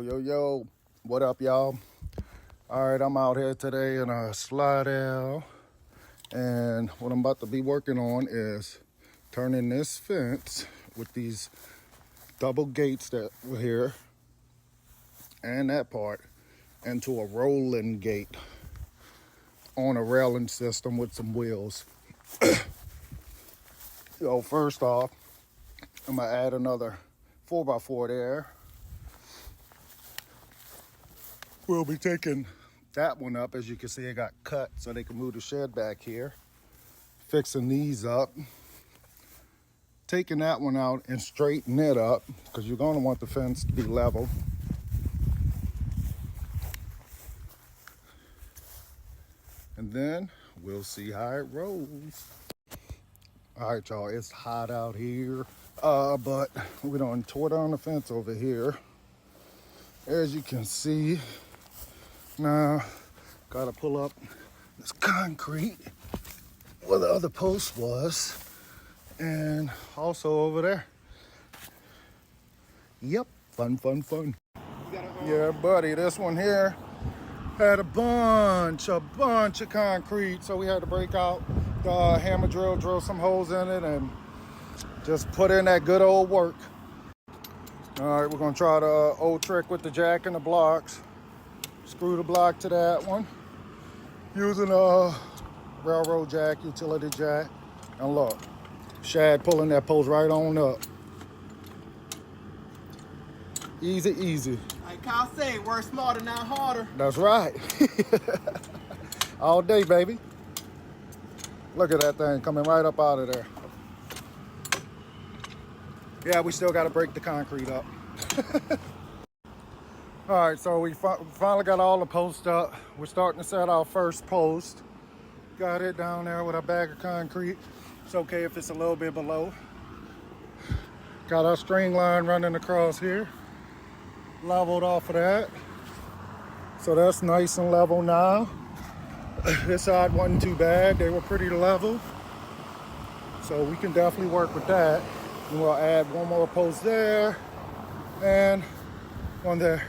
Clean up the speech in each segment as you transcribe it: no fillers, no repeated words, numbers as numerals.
Yo, what up, y'all? All right, I'm out here today in a Slidell, and what I'm about to be working on is turning this fence with these double gates that were here and that part into a rolling gate on a railing system with some wheels. First off, I'm gonna add another 4x4 there. We'll be taking that one up. As you can see, it got cut so they can move the shed back here. Fixing these up. Taking that one out and straighten it up because you're going to want the fence to be level. And then we'll see how it rolls. All right, y'all, it's hot out here. But we done tore down the fence over here. As you can see, now gotta pull up this concrete where the other post was, and also over there. Yep, fun. Yeah, buddy, this one here had a bunch of concrete, so we had to break out the hammer drill some holes in it, and just put in that good old work. All right, we're gonna try the old trick with the jack and the blocks. Screw the block to that one using a railroad jack, utility jack, and look, Shad pulling that post right on up. Easy. Like Kyle say, work smarter, not harder. That's right. All day, baby. Look at that thing coming right up out of there. Yeah, we still got to break the concrete up. All right, so we finally got all the posts up. We're starting to set our first post. Got it down there with a bag of concrete. It's okay if it's a little bit below. Got our string line running across here. Leveled off of that. So that's nice and level now. This side wasn't too bad. They were pretty level. So we can definitely work with that. And we'll add one more post there and one there.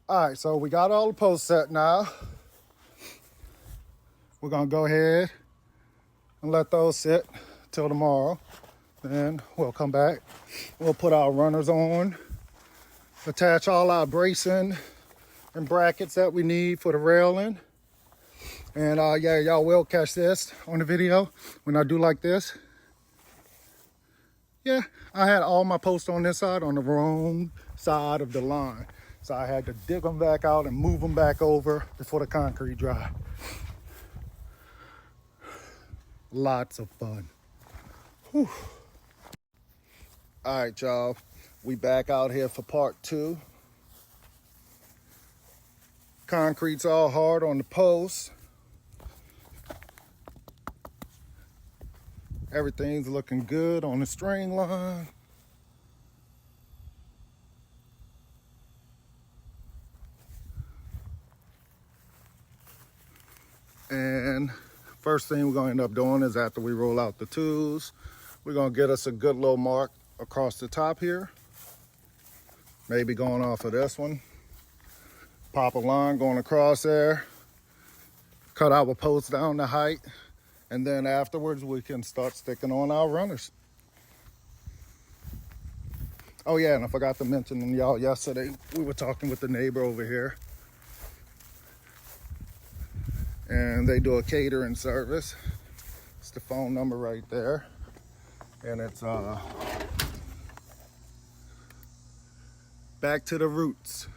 All right, so we got all the posts set now. We're gonna go ahead and let those sit till tomorrow. Then we'll come back. We'll put our runners on, attach all our bracing and brackets that we need for the railing. And yeah, y'all will catch this on the video when I do like this. Yeah, I had all my posts on this side on the wrong side of the line. So I had to dig them back out and move them back over before the concrete dry. Lots of fun. Whew. All right, y'all. We back out here for part 2. Concrete's all hard on the posts. Everything's looking good on the string line. And first thing we're gonna end up doing is after we roll out the tools, we're gonna get us a good little mark across the top here. Maybe going off of this one. Pop a line going across there. Cut our posts down to height. And then afterwards, we can start sticking on our runners. Oh yeah, and I forgot to mention y'all yesterday, we were talking with the neighbor over here. And they do a catering service. It's the phone number right there. And it's Back to the Roots.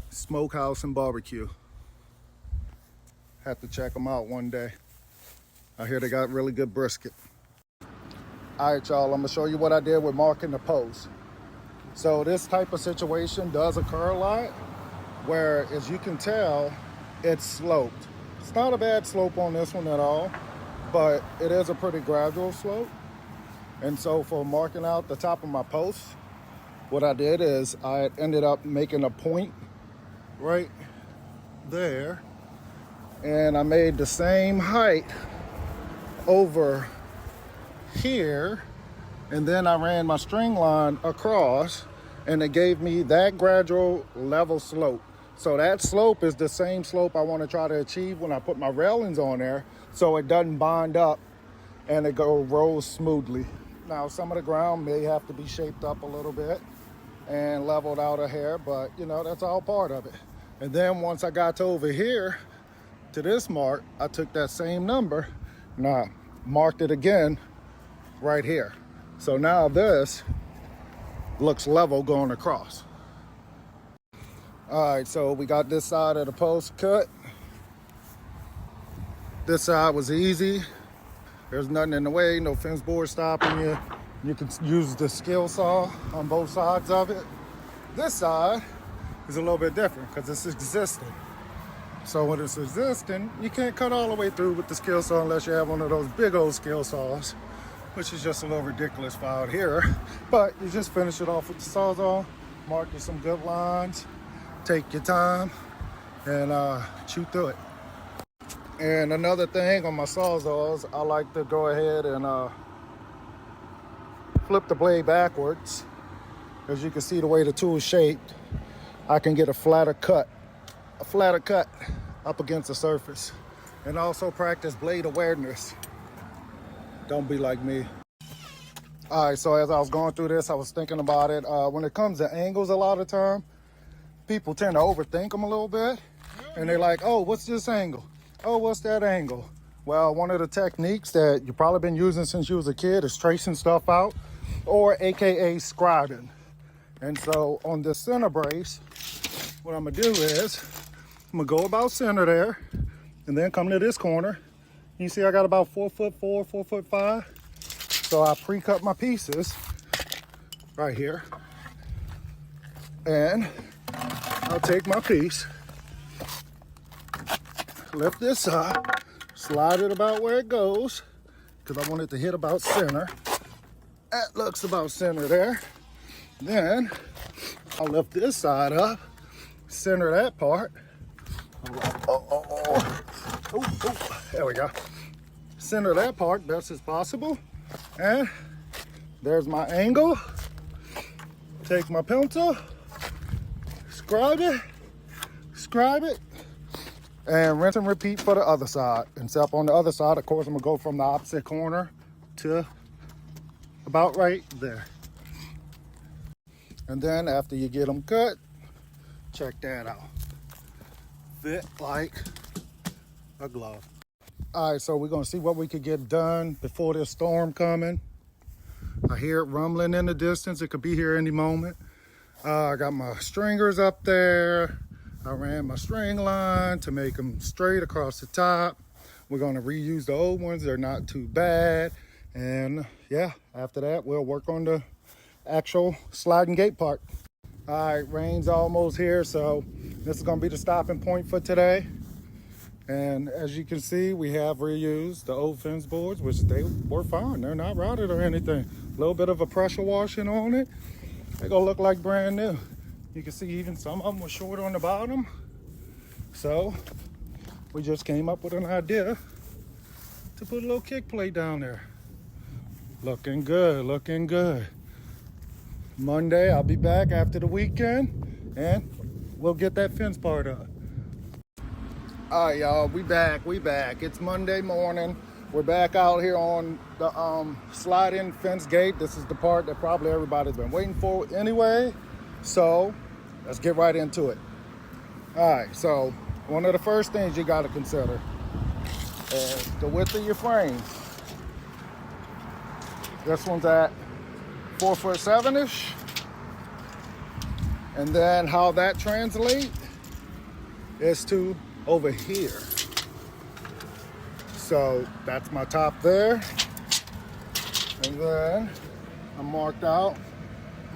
Smokehouse and barbecue. Have to check them out one day. I hear they got really good brisket. All right, y'all, I'm gonna show you what I did with marking the post. So this type of situation does occur a lot, where, as you can tell, it's sloped. It's not a bad slope on this one at all, but it is a pretty gradual slope. And so for marking out the top of my post, what I did is I ended up making a point right there, and I made the same height over here And then I ran my string line across, and it gave me that gradual level slope. So that slope is the same slope I want to try to achieve when I put my railings on there, so it doesn't bond up and it rolls smoothly. Now, some of the ground may have to be shaped up a little bit and leveled out a hair, but you know, that's all part of it. And then once I got to over here to this mark, I took that same number and I marked it again right here. So now this looks level going across. All right, so we got this side of the post cut. This side was easy. There's nothing in the way, no fence board stopping you. You can use the skill saw on both sides of it. This side is a little bit different because it's existing. So when it's existing, you can't cut all the way through with the skill saw unless you have one of those big old skill saws, which is just a little ridiculous for out here. But you just finish it off with the Sawzall, mark you some good lines, take your time, and chew through it. And another thing on my Sawzalls, I like to go ahead and flip the blade backwards. As you can see the way the tool is shaped, I can get a flatter cut up against the surface. And also practice blade awareness. Don't be like me. All right, so as I was going through this, I was thinking about it. When it comes to angles, a lot of time, people tend to overthink them a little bit. And they're like, oh, what's this angle? Oh, what's that angle? Well, one of the techniques that you've probably been using since you was a kid is tracing stuff out, or AKA scribing. And so on this center brace, what I'm gonna do is, I'm gonna go about center there, and then come to this corner. You see I got about 4'4", 4'5". So I pre-cut my pieces right here. And I'll take my piece, lift this up, slide it about where it goes, because I want it to hit about center. That looks about center there. Then I'll lift this side up, center that part. There we go. Center that part best as possible. And there's my angle. Take my pencil, scribe it, and rinse and repeat for the other side. Except on the other side, of course, I'm gonna go from the opposite corner to about right there. And then after you get them cut, check that out. Fit like a glove. All right, so we're gonna see what we could get done before this storm coming. I hear it rumbling in the distance. It could be here any moment. I got my stringers up there. I ran my string line to make them straight across the top. We're gonna reuse the old ones. They're not too bad. And yeah, after that, we'll work on the actual sliding gate part. All right, rain's almost here, so this is gonna be the stopping point for today. And as you can see, we have reused the old fence boards, which they were fine. They're not rotted or anything. A little bit of a pressure washing on it. They're gonna look like brand new. You can see even some of them were short on the bottom. So we just came up with an idea to put a little kick plate down there. Looking good, looking good. Monday, I'll be back after the weekend and we'll get that fence part up. All right, y'all, we back. It's Monday morning. We're back out here on the slide-in fence gate. This is the part that probably everybody's been waiting for anyway. So let's get right into it. All right, so one of the first things you got to consider is the width of your frame. This one's at 4'7"-ish. And then how that translates is to over here. So that's my top there. And then I marked out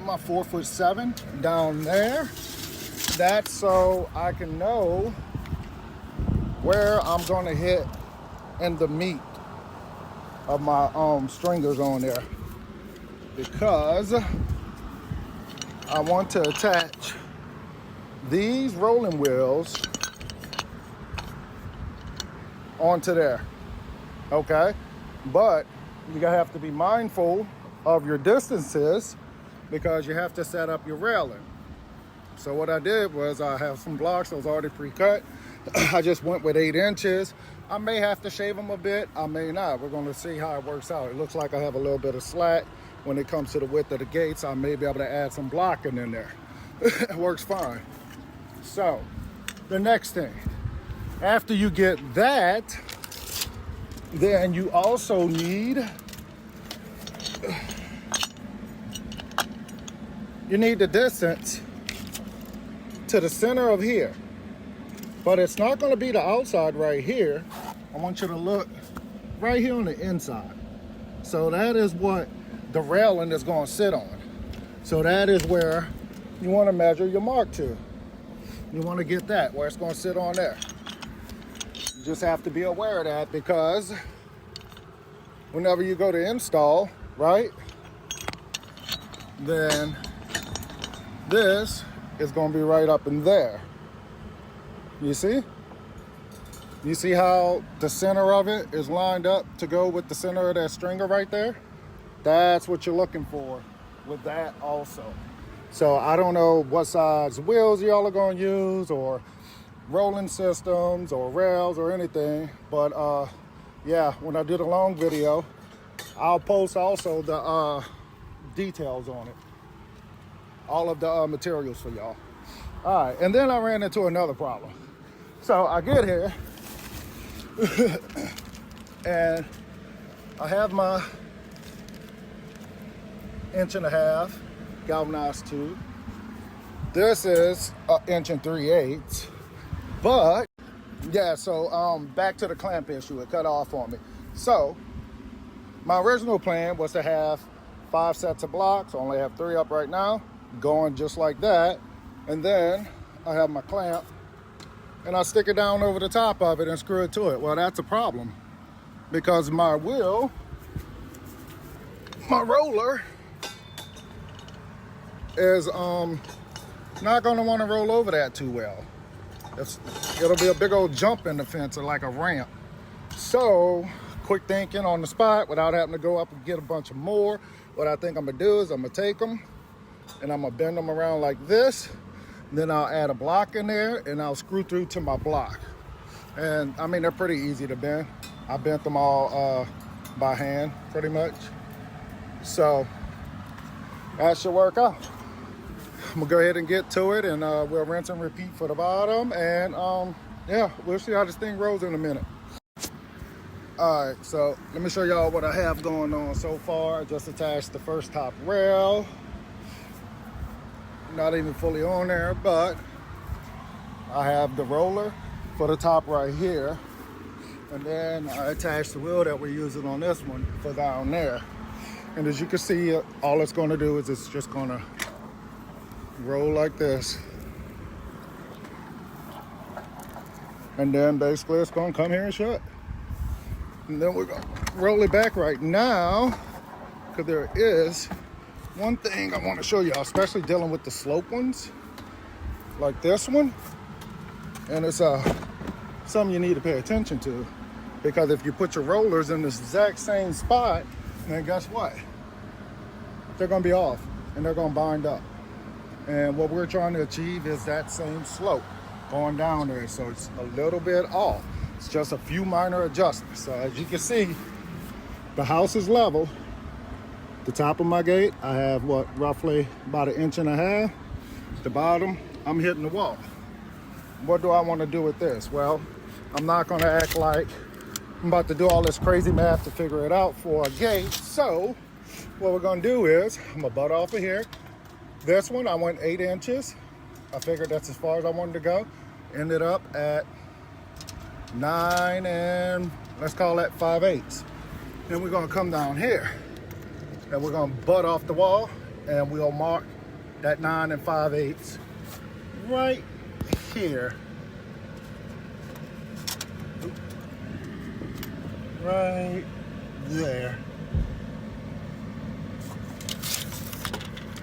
my 4'7" down there. That's so I can know where I'm gonna hit in the meat of my stringers on there, because I want to attach these rolling wheels onto there, okay? But you gotta have to be mindful of your distances because you have to set up your railing. So what I did was I have some blocks that was already pre-cut. I just went with 8 inches. I may have to shave them a bit, I may not. We're gonna see how it works out. It looks like I have a little bit of slack when it comes to the width of the gates. I may be able to add some blocking in there. It works fine. So the next thing, after you get that, then you also need the distance to the center of here. But it's not going to be the outside right here. I want you to look right here on the inside. So that is what the railing is going to sit on. So that is where you want to measure your mark to. You want to get that, where it's going to sit on there. You just have to be aware of that because whenever you go to install, right, then this is going to be right up in there. You see? You see how the center of it is lined up to go with the center of that stringer right there? That's what you're looking for with that also. So I don't know what size wheels y'all are going to use or rolling systems or rails or anything, but yeah, when I do the long video, I'll post also the details on it, all of the materials for y'all. All right, and then I ran into another problem. So I get here and I have my 1.5 inch galvanized tube. This is 1 3/8 inches. But yeah, so back to the clamp issue, it cut off on me. So my original plan was to have 5 sets of blocks. I only have 3 up right now, going just like that. And then I have my clamp and I stick it down over the top of it and screw it to it. Well, that's a problem because my wheel, my roller is not gonna wanna roll over that too well. It'll be a big old jump in the fence or like a ramp. So quick thinking on the spot without having to go up and get a bunch of more. What I think I'm gonna do is I'm gonna take them and I'm gonna bend them around like this. Then I'll add a block in there and I'll screw through to my block. And I mean, they're pretty easy to bend. I bent them all by hand pretty much. So that should work out. I'm gonna go ahead and get to it and we'll rinse and repeat for the bottom. And yeah, we'll see how this thing rolls in a minute. All right, so let me show y'all what I have going on so far. I just attached the first top rail. Not even fully on there, but I have the roller for the top right here. And then I attached the wheel that we're using on this one for down there. And as you can see, all it's gonna do is it's just gonna roll like this. And then basically it's gonna come here and shut. And then we're gonna roll it back right now, because there is one thing I want to show y'all, especially dealing with the slope ones, like this one. And it's something you need to pay attention to, because if you put your rollers in this exact same spot, then guess what? They're gonna be off and they're gonna bind up. And what we're trying to achieve is that same slope going down there. So it's a little bit off. It's just a few minor adjustments. So as you can see, the house is level. The top of my gate, I have roughly about 1.5 inches. The bottom, I'm hitting the wall. What do I want to do with this? Well, I'm not going to act like I'm about to do all this crazy math to figure it out for a gate. So what we're going to do is I'm going to butt off of here. This one, I went 8 inches. I figured that's as far as I wanted to go. Ended up at 9 and let's call that 5/8. Then we're going to come down here and we're going to butt off the wall and we'll mark that 9 and 5/8 right here. Right there.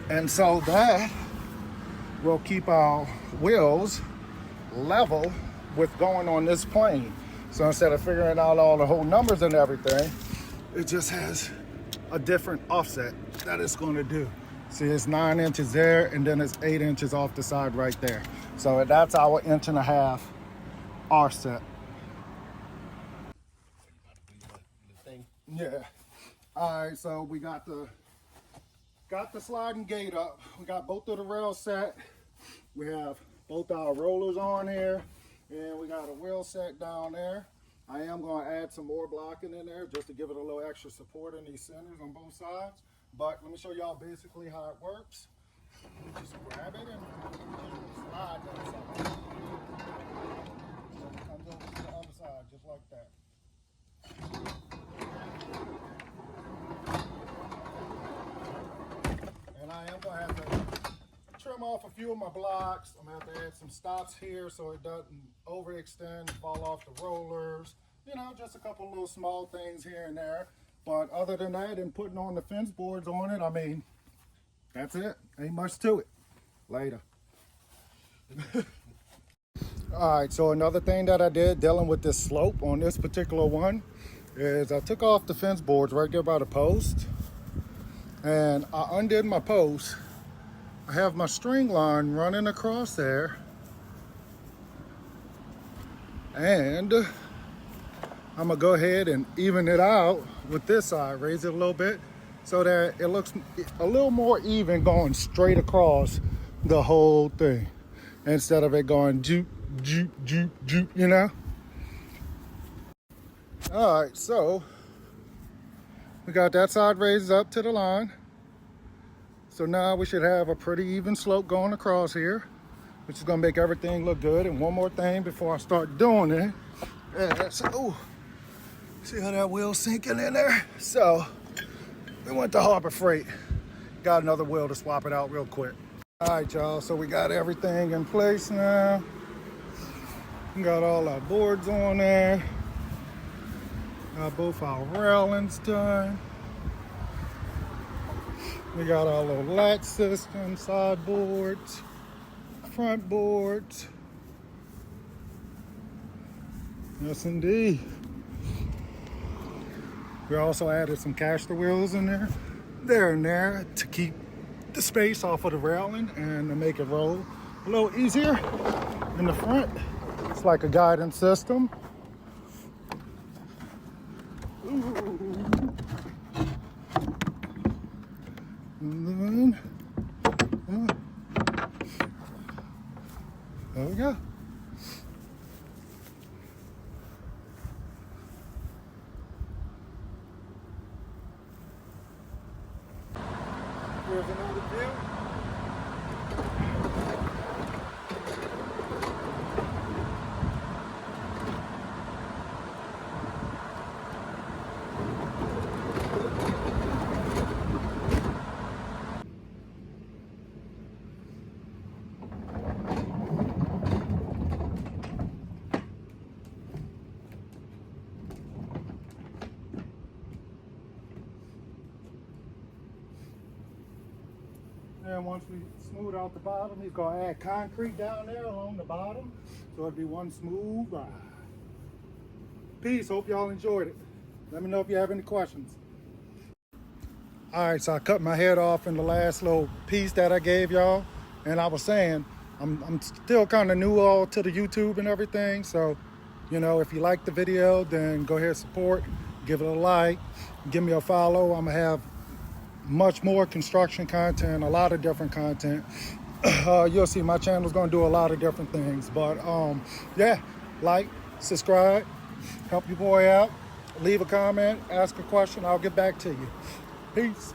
And so that will keep our wheels level with going on this plane. So instead of figuring out all the whole numbers and everything, it just has a different offset that it's going to do. See, it's 9 inches there, and then it's 8 inches off the side right there. So that's our 1.5 inch offset. Yeah. All right, so we got the sliding gate up. We got both of the rails set. We have both our rollers on here, and we got a wheel set down there. I am going to add some more blocking in there just to give it a little extra support in these centers on both sides. But let me show y'all basically how it works. Just grab it and slide that side. So it comes over to the other side just like that. And I am going to have to trim off a few of my blocks. I'm going to have to add some stops here so it doesn't overextend, fall off the rollers. You know, just a couple little small things here and there. But other than that, and putting on the fence boards on it, I mean, that's it. Ain't much to it. Later. All right, so another thing that I did dealing with this slope on this particular one is I took off the fence boards right there by the post, and I undid my post. I have my string line running across there, and I'm gonna go ahead and even it out with this side, raise it a little bit so that it looks a little more even going straight across the whole thing instead of it going juke, juke, juke, juke, you know? All right, so we got that side raised up to the line. So now we should have a pretty even slope going across here, which is gonna make everything look good. And one more thing before I start doing it. Yeah, so, see how that wheel's sinking in there? So we went to Harbor Freight. Got another wheel to swap it out real quick. All right, y'all, so we got everything in place now. We got all our boards on there. Got both our railings done. We got our little latch system, side boards, front boards. Yes, indeed. We also added some caster wheels in there and there to keep the space off of the railing and to make it roll a little easier in the front. It's like a guidance system. Ooh. And then, there we go. Here's another view. And once we smooth out the bottom, he's gonna add concrete down there along the bottom. So it'll be one smooth ride. Peace, hope y'all enjoyed it. Let me know if you have any questions. All right, so I cut my head off in the last little piece that I gave y'all. And I was saying, I'm still kind of new all to the YouTube and everything. So, you know, if you like the video, then go ahead and support, give it a like, give me a follow. I'm gonna have much more construction content, a lot of different content. You'll see my channel's gonna do a lot of different things. But yeah, like, subscribe, help your boy out, leave a comment, ask a question, I'll get back to you. Peace.